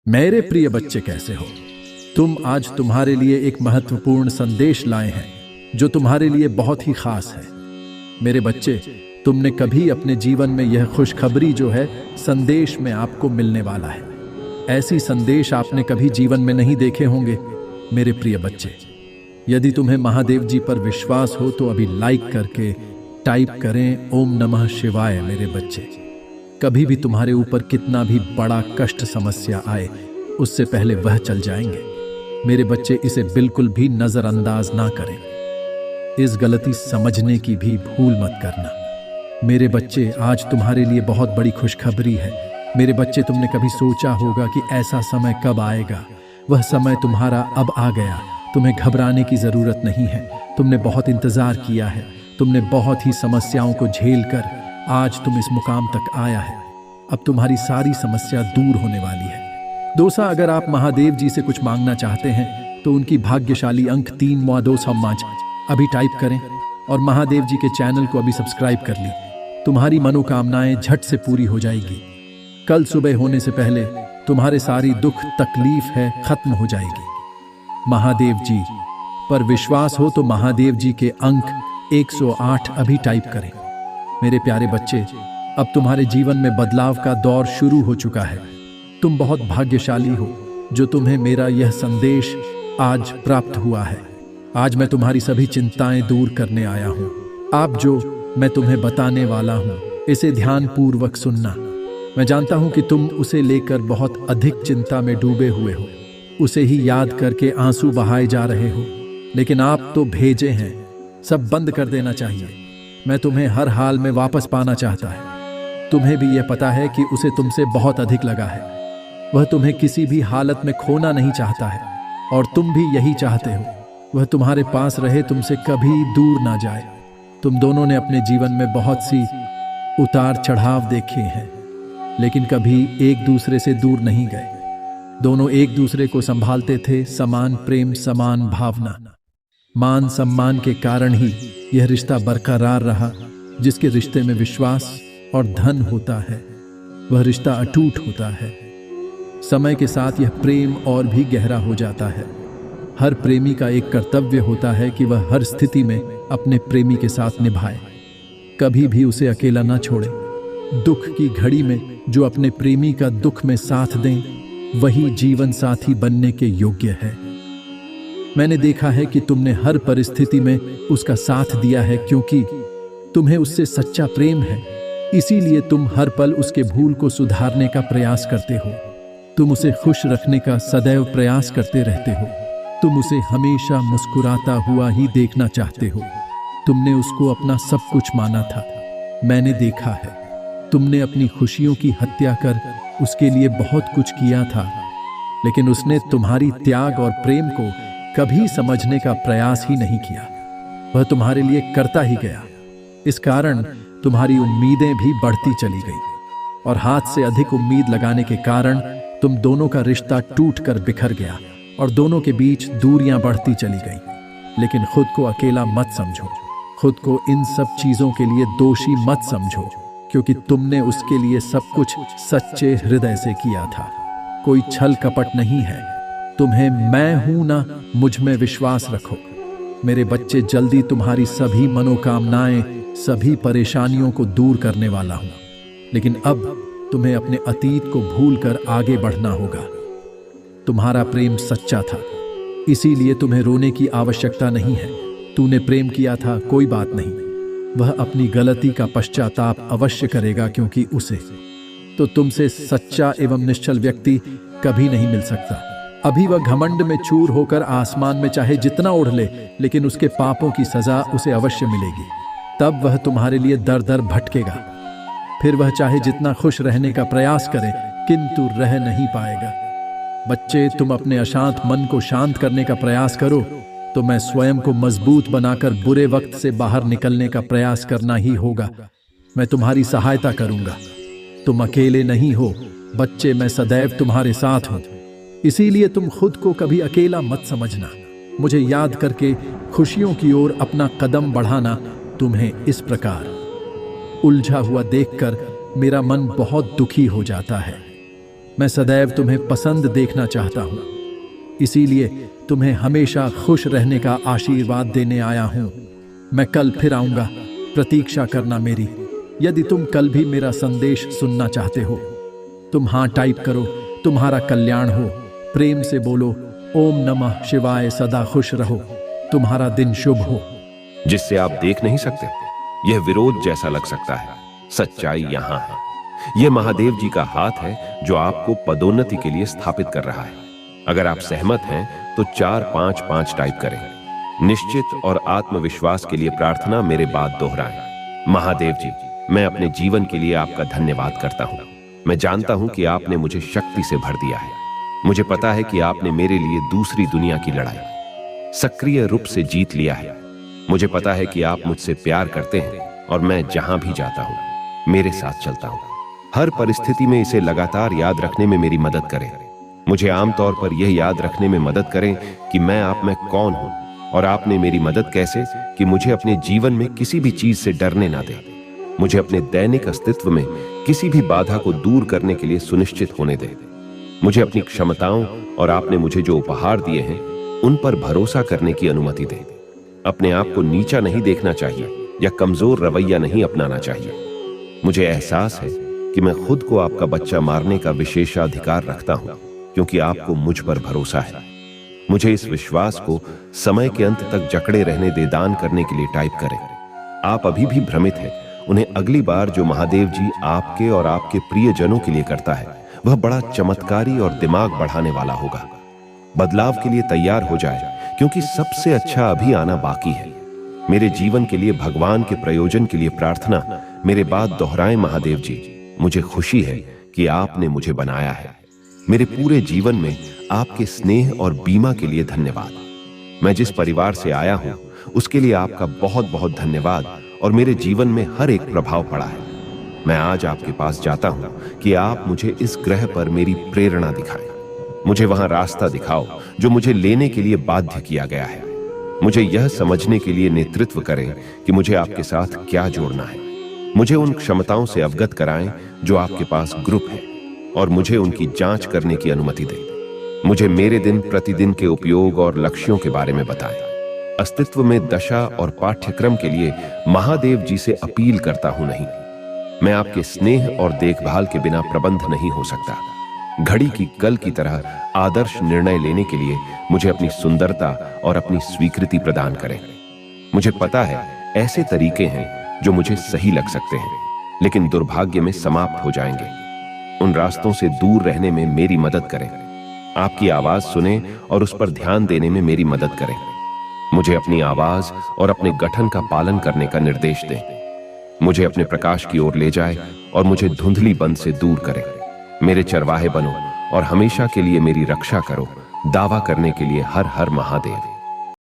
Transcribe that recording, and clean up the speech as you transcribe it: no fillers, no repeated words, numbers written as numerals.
मेरे प्रिय बच्चे, कैसे हो तुम? आज तुम्हारे लिए एक महत्वपूर्ण संदेश लाए हैं जो तुम्हारे लिए बहुत ही खास है। मेरे बच्चे, तुमने कभी अपने जीवन में यह खुशखबरी जो है संदेश में आपको मिलने वाला है, ऐसी संदेश आपने कभी जीवन में नहीं देखे होंगे। मेरे प्रिय बच्चे, यदि तुम्हें महादेव जी पर विश्वास हो तो अभी लाइक करके टाइप करें ओम नमः शिवाय। मेरे बच्चे, कभी भी तुम्हारे ऊपर कितना भी बड़ा कष्ट समस्या आए, उससे पहले वह चल जाएंगे। मेरे बच्चे, इसे बिल्कुल भी नजरअंदाज ना करें। इस गलती समझने की भी भूल मत करना। मेरे बच्चे, आज तुम्हारे लिए बहुत बड़ी खुशखबरी है। मेरे बच्चे, तुमने कभी सोचा होगा कि ऐसा समय कब आएगा? वह समय तुम्हारा अब आ गया। तुम्हें घबराने की जरूरत नहीं है। तुमने बहुत इंतजार किया है। तुमने बहुत ही समस्याओं को झेल कर आज तुम इस मुकाम तक आया है। अब तुम्हारी सारी समस्या दूर होने वाली है। दोसा, अगर आप महादेव जी से कुछ मांगना चाहते हैं तो उनकी भाग्यशाली अंक 3 अभी टाइप करें और महादेव जी के चैनल को अभी सब्सक्राइब कर ली। तुम्हारी मनोकामनाएं झट से पूरी हो जाएगी। कल सुबह होने से पहले तुम्हारे सारी दुख तकलीफ है खत्म हो जाएगी। महादेव जी पर विश्वास हो तो महादेव जी के अंक 108 अभी टाइप करें। मेरे प्यारे बच्चे, अब तुम्हारे जीवन में बदलाव का दौर शुरू हो चुका है। तुम बहुत भाग्यशाली हो जो तुम्हें मेरा यह संदेश आज प्राप्त हुआ है। आज मैं तुम्हारी सभी चिंताएं दूर करने आया हूं। आप जो मैं तुम्हें बताने वाला हूं, इसे ध्यानपूर्वक सुनना। मैं जानता हूं कि तुम उसे लेकर बहुत अधिक चिंता में डूबे हुए हो, उसे ही याद करके आंसू बहाए जा रहे हो। लेकिन आप तो भेजे हैं, सब बंद कर देना चाहिए। मैं तुम्हें हर हाल में वापस पाना चाहता है। तुम्हें भी यह पता है कि उसे तुमसे बहुत अधिक लगा है। वह तुम्हें किसी भी हालत में खोना नहीं चाहता है और तुम भी यही चाहते हो। वह तुम्हारे पास रहे, तुमसे कभी दूर ना जाए। तुम दोनों ने अपने जीवन में बहुत सी उतार चढ़ाव देखे हैं, लेकिन कभी एक दूसरे से दूर नहीं गए। दोनों एक दूसरे को संभालते थे। समान प्रेम, समान भावना, मान सम्मान के कारण ही यह रिश्ता बरकरार रहा। जिसके रिश्ते में विश्वास और धन होता है, वह रिश्ता अटूट होता है। समय के साथ यह प्रेम और भी गहरा हो जाता है। हर प्रेमी का एक कर्तव्य होता है कि वह हर स्थिति में अपने प्रेमी के साथ निभाए, कभी भी उसे अकेला ना छोड़े। दुख की घड़ी में जो अपने प्रेमी का दुख में साथ दें, वही जीवन साथी बनने के योग्य है। मैंने देखा है कि तुमने हर परिस्थिति में उसका साथ दिया है, क्योंकि तुम्हें उससे सच्चा प्रेम है। इसीलिए तुम हर पल उसके भूल को सुधारने का प्रयास करते हो। तुम उसे खुश रखने का सदैव प्रयास करते रहते हो। तुम उसे हमेशा मुस्कुराता हुआ ही देखना चाहते हो। तुमने उसको अपना सब कुछ माना था। मैंने देखा है, तुमने अपनी खुशियों की हत्या कर उसके लिए बहुत कुछ किया था, लेकिन उसने तुम्हारी त्याग और प्रेम को कभी समझने का प्रयास ही नहीं किया। वह तुम्हारे लिए करता ही गया। इस कारण तुम्हारी उम्मीदें भी बढ़ती चली गई और हाथ से अधिक उम्मीद लगाने के कारण तुम दोनों का रिश्ता टूटकर बिखर गया और दोनों के बीच दूरियां बढ़ती चली गई। लेकिन खुद को अकेला मत समझो। खुद को इन सब चीजों के लिए दोषी मत समझो, क्योंकि तुमने उसके लिए सब कुछ सच्चे हृदय से किया था। कोई छल कपट नहीं है। तुम्हें मैं हूं ना, मुझ में विश्वास रखो। मेरे बच्चे, जल्दी तुम्हारी सभी मनोकामनाएं, सभी परेशानियों को दूर करने वाला हूं। लेकिन अब तुम्हें अपने अतीत को भूलकर आगे बढ़ना होगा। तुम्हारा प्रेम सच्चा था, इसीलिए तुम्हें रोने की आवश्यकता नहीं है। तूने प्रेम किया था, कोई बात नहीं। वह अपनी गलती का पश्चाताप अवश्य करेगा, क्योंकि उसे तो तुमसे सच्चा एवं निश्चल व्यक्ति कभी नहीं मिल सकता। अभी वह घमंड में चूर होकर आसमान में चाहे जितना उड़ ले, लेकिन उसके पापों की सजा उसे अवश्य मिलेगी। तब वह तुम्हारे लिए दर दर भटकेगा। फिर वह चाहे जितना खुश रहने का प्रयास करे, किंतु रह नहीं पाएगा। बच्चे, तुम अपने अशांत मन को शांत करने का प्रयास करो, तो मैं स्वयं को मजबूत बनाकर बुरे वक्त से बाहर निकलने का प्रयास करना ही होगा। मैं तुम्हारी सहायता करूंगा। तुम अकेले नहीं हो बच्चे, मैं सदैव तुम्हारे साथ हूं। इसीलिए तुम खुद को कभी अकेला मत समझना। मुझे याद करके खुशियों की ओर अपना कदम बढ़ाना। तुम्हें इस प्रकार उलझा हुआ देखकर मेरा मन बहुत दुखी हो जाता है। मैं सदैव तुम्हें पसंद देखना चाहता हूँ, इसीलिए तुम्हें हमेशा खुश रहने का आशीर्वाद देने आया हूँ। मैं कल फिर आऊँगा, प्रतीक्षा करना मेरी। यदि तुम कल भी मेरा संदेश सुनना चाहते हो, तुम हाँ टाइप करो, तुम्हारा कल्याण हो। प्रेम से बोलो, ओम नमः शिवाय, सदा खुश रहो, तुम्हारा दिन शुभ हो। जिससे आप देख नहीं सकते, यह विरोध जैसा लग सकता है, सच्चाई यहां है। यह महादेव जी का हाथ है जो आपको पदोन्नति के लिए स्थापित कर रहा है। अगर आप सहमत हैं तो 455 टाइप करें। निश्चित और आत्मविश्वास के लिए प्रार्थना मेरे बाद दोहराएं। महादेव जी, मैं अपने जीवन के लिए आपका धन्यवाद करता हूं। मैं जानता हूं कि आपने मुझे शक्ति से भर दिया है। मुझे पता है कि आपने मेरे लिए दूसरी दुनिया की लड़ाई सक्रिय रूप से जीत लिया है। मुझे पता है कि आप मुझसे प्यार करते हैं और मैं जहां भी जाता हूं मेरे साथ चलता हूं। हर परिस्थिति में इसे लगातार याद रखने में मेरी मदद करें। मुझे आमतौर पर यह याद रखने में मदद करें कि मैं आप में कौन हूं और आपने मेरी मदद कैसे कि मुझे अपने जीवन में किसी भी चीज से डरने ना दें। मुझे अपने दैनिक अस्तित्व में किसी भी बाधा को दूर करने के लिए सुनिश्चित होने दें। मुझे अपनी क्षमताओं और आपने मुझे जो उपहार दिए हैं उन पर भरोसा करने की अनुमति दें। अपने आप को नीचा नहीं देखना चाहिए या कमजोर रवैया नहीं अपनाना चाहिए। मुझे एहसास है कि मैं खुद को आपका बच्चा मारने का विशेषाधिकार रखता हूं क्योंकि आपको मुझ पर भरोसा है। मुझे इस विश्वास को समय के अंत तक जकड़े रहने दे दान करने के लिए टाइप करें। आप अभी भी भ्रमित हैं, उन्हें अगली बार जो महादेव जी आपके और आपके प्रियजनों के लिए करता है वह बड़ा चमत्कारी और दिमाग बढ़ाने वाला होगा। बदलाव के लिए तैयार हो जाए क्योंकि सबसे अच्छा अभी आना बाकी है। मेरे जीवन के लिए भगवान के प्रयोजन के लिए प्रार्थना मेरे बाद दोहराएं। महादेव जी, मुझे खुशी है कि आपने मुझे बनाया है। मेरे पूरे जीवन में आपके स्नेह और बीमा के लिए धन्यवाद। मैं जिस परिवार से आया हूं उसके लिए आपका बहुत बहुत धन्यवाद और मेरे जीवन में हर एक प्रभाव पड़ा है। मैं आज आपके पास जाता हूं कि आप मुझे इस ग्रह पर मेरी प्रेरणा दिखाएं। मुझे वहां रास्ता दिखाओ जो मुझे लेने के लिए बाध्य किया गया है। मुझे यह समझने के लिए नेतृत्व करें कि मुझे आपके साथ क्या जोड़ना है। मुझे उन क्षमताओं से अवगत कराएं जो आपके पास ग्रुप है और मुझे उनकी जांच करने की अनुमति दें। मुझे मेरे दिन प्रतिदिन के उपयोग और लक्ष्यों के बारे में बताएं। अस्तित्व में दशा और पाठ्यक्रम के लिए महादेव जी से अपील करता हूं, नहीं, मैं आपके स्नेह और देखभाल के बिना प्रबंध नहीं हो सकता। घड़ी की कल की तरह आदर्श निर्णय लेने के लिए मुझे अपनी सुंदरता और अपनी स्वीकृति प्रदान करें। मुझे पता है ऐसे तरीके हैं जो मुझे सही लग सकते हैं लेकिन दुर्भाग्य में समाप्त हो जाएंगे। उन रास्तों से दूर रहने में मेरी मदद करें। आपकी आवाज सुने और उस पर ध्यान देने में मेरी मदद करें। मुझे अपनी आवाज और अपने गठन का पालन करने का निर्देश दें। मुझे अपने प्रकाश की ओर ले जाए और मुझे धुंधली बंद से दूर करें। मेरे चरवाहे बनो और हमेशा के लिए मेरी रक्षा करो। दावा करने के लिए हर हर महादेव।